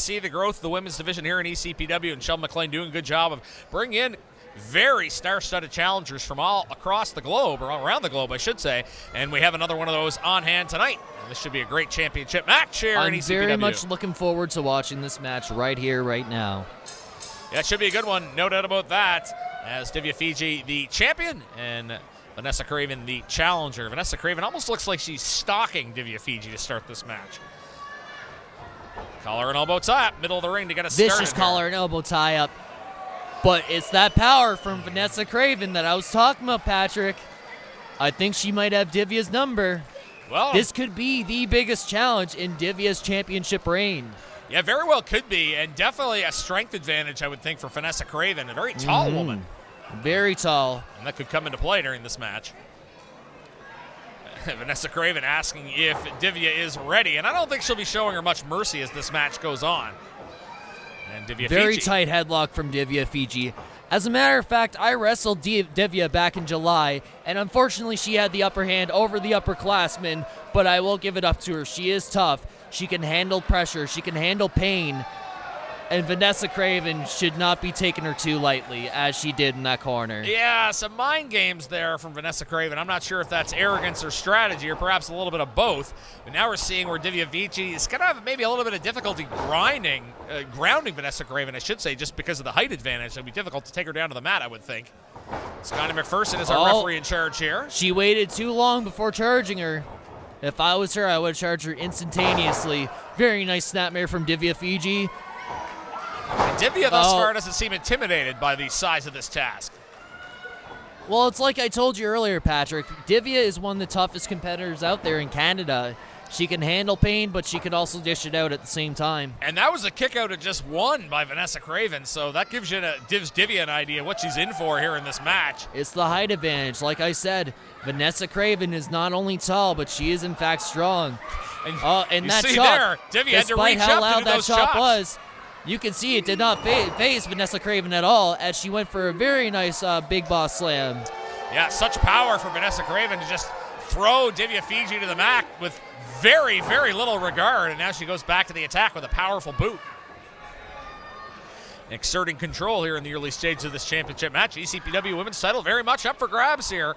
see the growth of the women's division here in ECPW, and Sheldon McLean doing a good job of bringing in very star-studded challengers from all across the globe, or around the globe, I should say. And we have another one of those on hand tonight. And this should be a great championship match here in ECPW. I'm very much looking forward to watching this match right here, right now. Yeah, it should be a good one, no doubt about that. As Divya Fiji, the champion, and Vanessa Kraven, the challenger. Vanessa Kraven almost looks like she's stalking Divya Fiji to start this match. Collar and elbow tie up, middle of the ring to get us started. Vicious collar and elbow tie up. But it's that power from Vanessa Kraven that I was talking about, Patrick. I think she might have Divya's number. Well, this could be the biggest challenge in Divya's championship reign. Yeah, very well could be, and definitely a strength advantage, I would think, for Vanessa Kraven, a very tall woman. Very tall. And that could come into play during this match. Vanessa Kraven asking if Divya is ready, and I don't think she'll be showing her much mercy as this match goes on. And Divya Very Fiji. tight headlock from Divya Fiji. As a matter of fact, I wrestled Divya back in July, and unfortunately she had the upper hand over the upperclassmen, but I will give it up to her. She is tough. She can handle pressure. She can handle pain. And Vanessa Kraven should not be taking her too lightly, as she did in that corner. Yeah, some mind games there from Vanessa Kraven. I'm not sure if that's arrogance or strategy, or perhaps a little bit of both. But now we're seeing where Divya Fiji is going to have maybe a little bit of difficulty grounding Vanessa Kraven, I should say, just because of the height advantage. It'll be difficult to take her down to the mat, I would think. Scotty McPherson is our referee in charge here. She waited too long before charging her. If I was her, I would charge her instantaneously. Very nice snapmare from Divya Fiji. And Divya thus far doesn't seem intimidated by the size of this task. Well, it's like I told you earlier, Patrick. Divya is one of the toughest competitors out there in Canada. She can handle pain, but she can also dish it out at the same time. And that was a kick out of just one by Vanessa Kraven, so that gives Divya an idea what she's in for here in this match. It's the height advantage. Like I said, Vanessa Kraven is not only tall, but she is in fact strong. And that chop, there, Divya had to despite reach how up loud to do that those chop chops. was, you can see it did not phase Vanessa Kraven at all, as she went for a very nice big boss slam. Yeah, such power for Vanessa Kraven to just throw Divya Fiji to the mat with very, very little regard, and now she goes back to the attack with a powerful boot. Exerting control here in the early stages of this championship match. ECPW Women's title very much up for grabs here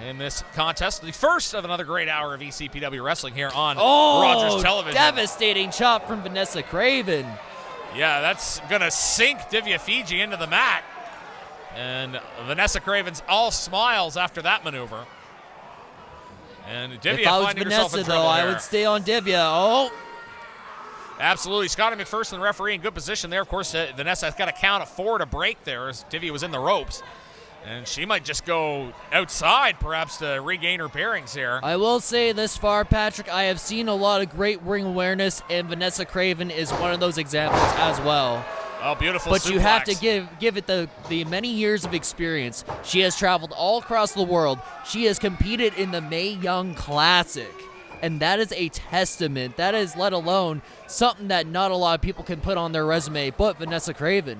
in this contest. The first of another great hour of ECPW wrestling here on Rogers Television. Devastating chop from Vanessa Kraven. Yeah, that's going to sink Divya Fiji into the mat. And Vanessa Kraven's all smiles after that maneuver. And Divya if I was finding herself Vanessa, in trouble though, there. I would stay on Divya. Oh. Absolutely. Scotty McPherson, the referee, in good position there. Of course, Vanessa has got a count of 4 to break there as Divya was in the ropes. And she might just go outside, perhaps, to regain her bearings here. I will say this far, Patrick, I have seen a lot of great ring awareness, and Vanessa Kraven is one of those examples as well. Oh, beautiful But suplex. you have to give it the many years of experience. She has traveled all across the world. She has competed in the Mae Young Classic. And that is a testament. That is, let alone, something that not a lot of people can put on their resume, but Vanessa Kraven.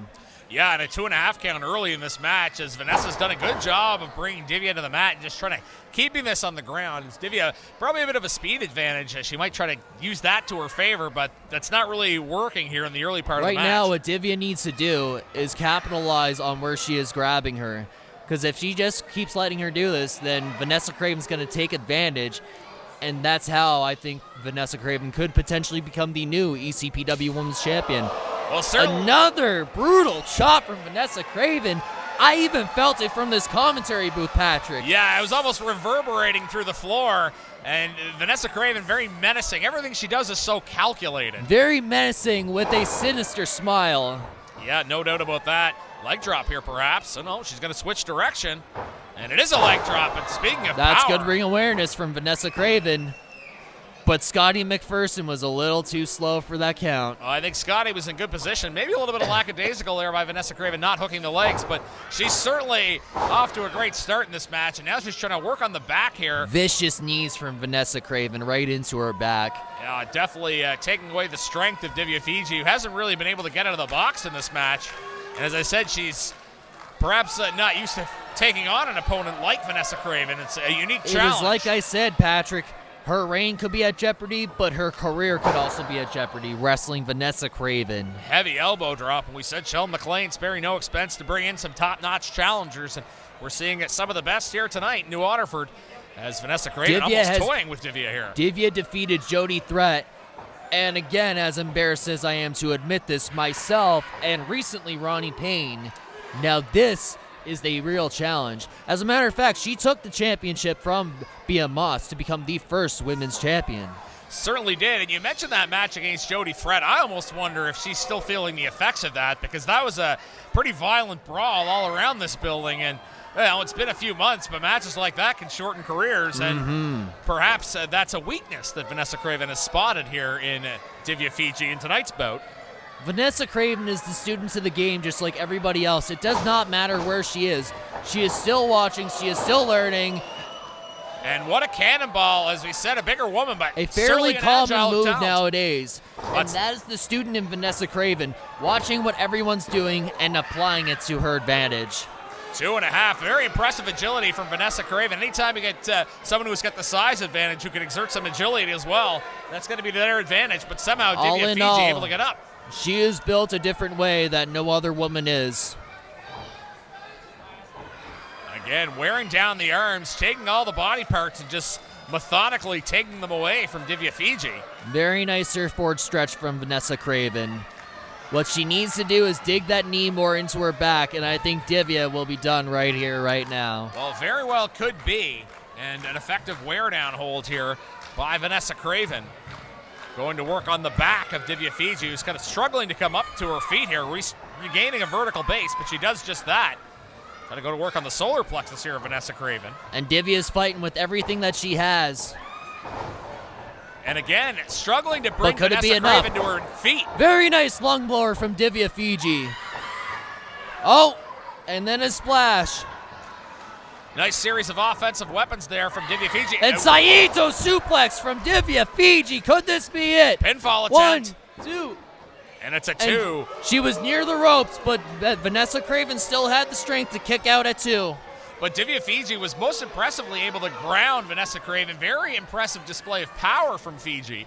Yeah, and a 2.5 count early in this match as Vanessa's done a good job of bringing Divya to the mat and just trying to keeping this on the ground. Divya, probably a bit of a speed advantage. She might try to use that to her favor, but that's not really working here in the early part of the match. Right now, what Divya needs to do is capitalize on where she is grabbing her. Because if she just keeps letting her do this, then Vanessa Kraven's going to take advantage. And that's how I think Vanessa Kraven could potentially become the new ECPW Women's Champion. Well, certainly. Another brutal chop from Vanessa Kraven. I even felt it from this commentary booth, Patrick. Yeah, it was almost reverberating through the floor. And Vanessa Kraven, very menacing. Everything she does is so calculated. Very menacing with a sinister smile. Yeah, no doubt about that. Leg drop here, perhaps. Oh, no, she's going to switch direction. And it is a leg drop. And speaking of That's power, good ring awareness from Vanessa Kraven. But Scotty McPherson was a little too slow for that count. I think Scotty was in good position. Maybe a little bit of lackadaisical there by Vanessa Kraven not hooking the legs, but she's certainly off to a great start in this match, and now she's trying to work on the back here. Vicious knees from Vanessa Kraven right into her back. Yeah, definitely taking away the strength of Divya Fiji, who hasn't really been able to get out of the box in this match. And as I said, she's perhaps not used to taking on an opponent like Vanessa Kraven. It's a unique challenge. It is like I said, Patrick. Her reign could be at jeopardy, but her career could also be at jeopardy, wrestling Vanessa Kraven. Heavy elbow drop, and we said Sheldon McLean sparing no expense to bring in some top-notch challengers, and we're seeing some of the best here tonight in New Waterford as Vanessa Kraven almost toying with Divya here. Divya defeated Jody Threat, and again, as embarrassed as I am to admit this, myself and recently Ronnie Payne. Now this is the real challenge. As a matter of fact, she took the championship from Bia Moss to become the first women's champion. Certainly did, and you mentioned that match against Jody Threat. I almost wonder if she's still feeling the effects of that, because that was a pretty violent brawl all around this building, and well, it's been a few months, but matches like that can shorten careers, and perhaps that's a weakness that Vanessa Kraven has spotted here in Divya Fiji in tonight's bout. Vanessa Kraven is the student of the game just like everybody else. It does not matter where she is. She is still watching. She is still learning. And what a cannonball, as we said, a bigger woman, but a fairly common move talent nowadays. And that is the student in Vanessa Kraven, watching what everyone's doing and applying it to her advantage. 2.5. Very impressive agility from Vanessa Kraven. Anytime you get someone who's got the size advantage who can exert some agility as well, that's going to be their advantage. But somehow Divya Fiji able to get up. She is built a different way that no other woman is. Again, wearing down the arms, taking all the body parts and just methodically taking them away from Divya Fiji. Very nice surfboard stretch from Vanessa Kraven. What she needs to do is dig that knee more into her back, and I think Divya will be done right here, right now. Well, very well could be. And an effective wear-down hold here by Vanessa Kraven. Going to work on the back of Divya Fiji, who's kind of struggling to come up to her feet here, regaining a vertical base, but she does just that. Got to go to work on the solar plexus here of Vanessa Kraven. And Divya's fighting with everything that she has. And again, struggling to bring Vanessa Kraven to her feet. Very nice lung blower from Divya Fiji. Oh, and then a splash. Nice series of offensive weapons there from Divya Fiji. And Saito suplex from Divya Fiji. Could this be it? Pinfall attempt. 1, 2. And it's a 2. And she was near the ropes, but Vanessa Kraven still had the strength to kick out at 2. But Divya Fiji was most impressively able to ground Vanessa Kraven. Very impressive display of power from Fiji.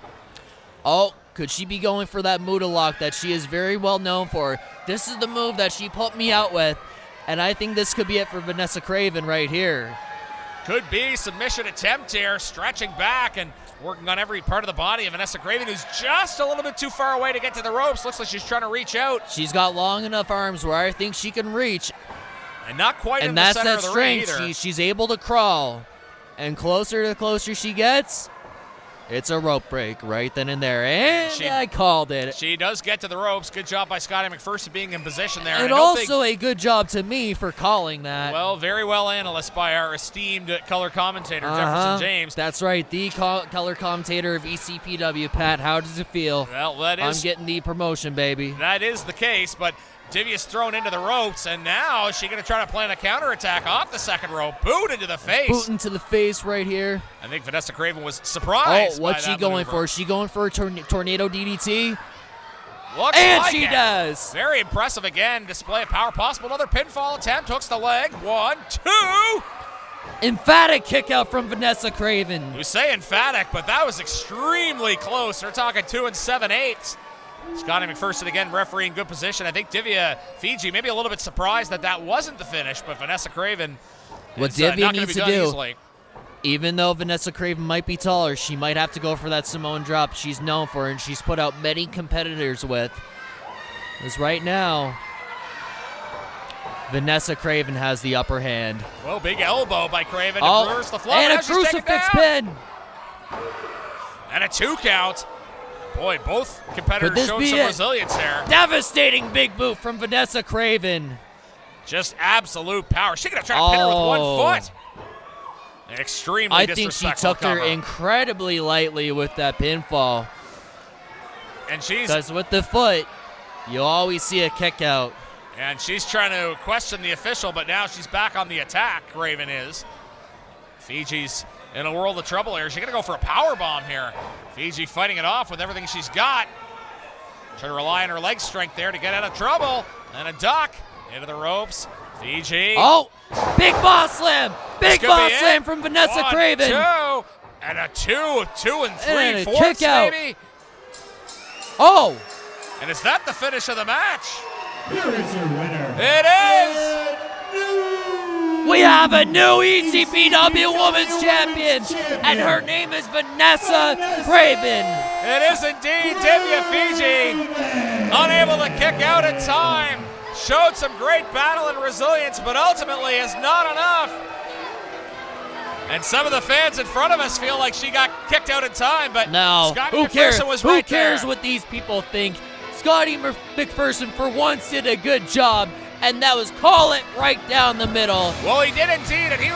Oh, could she be going for that Muda lock that she is very well known for? This is the move that she put me out with, and I think this could be it for Vanessa Kraven right here. Could be submission attempt here, stretching back and working on every part of the body of Vanessa Kraven, who's just a little bit too far away to get to the ropes. Looks like she's trying to reach out. She's got long enough arms where I think she can reach. And not quite in the center of the ring either. And that's that strength. She's able to crawl. And closer to closer she gets, it's a rope break right then and there. And I called it. She does get to the ropes. Good job by Scotty McPherson being in position there. And also a good job to me for calling that. Well, very well analyzed by our esteemed color commentator, Jefferson James. That's right, the color commentator of ECPW. Pat, how does it feel? Well, I'm getting the promotion, baby. That is the case, but Divya's thrown into the ropes, and now is she going to try to plan a counterattack off the second rope? Boot into the face. Boot into the face right here. I think Vanessa Kraven was surprised. Oh, what's she going for? Is she going for a tornado DDT? Looks and like she does. Very impressive again. Display of power possible. Another pinfall attempt. Hooks the leg. 1, 2. Emphatic kick out from Vanessa Kraven. You say emphatic, but that was extremely close. We're talking 2 7/8. Scotty McPherson again refereeing good position. I think Divya Fiji maybe a little bit surprised that wasn't the finish, but Vanessa Kraven what Divya needs to do, easily. Even though Vanessa Kraven might be taller, she might have to go for that Samoan drop she's known for and she's put out many competitors with. Because right now, Vanessa Kraven has the upper hand. Well, big elbow by Kraven to reverse the flow. And a crucifix pin. And a 2 count. Boy, both competitors showed some resilience there. Devastating big boot from Vanessa Kraven. Just absolute power. She could have tried to pin her with 1 foot. An extremely disrespectful I think she took her incredibly lightly with that pinfall. And because with the foot, you always see a kick out. And she's trying to question the official, but now she's back on the attack, Kraven is. Fiji's in a world of trouble here. She's going to go for a power bomb here. Fiji fighting it off with everything she's got. Trying to rely on her leg strength there to get out of trouble. And a duck into the ropes. Fiji. Oh, big boss slam. Big boss slam from Vanessa Kraven. 1, 2. And a 2 and And a 3/4 kick out. maybe. Oh, And is that the finish of the match? Here is your winner. It is. we have a new ECPW Women's Champion, and her name is Vanessa Kraven. It is indeed Divya Fiji. Unable to kick out in time. Showed some great battle and resilience, but ultimately is not enough. And some of the fans in front of us feel like she got kicked out in time, but No, Scotty who cares? McPherson was Who right cares there. what these people think? Scotty McPherson for once did a good job, and that was call it right down the middle. Well, he did indeed, and he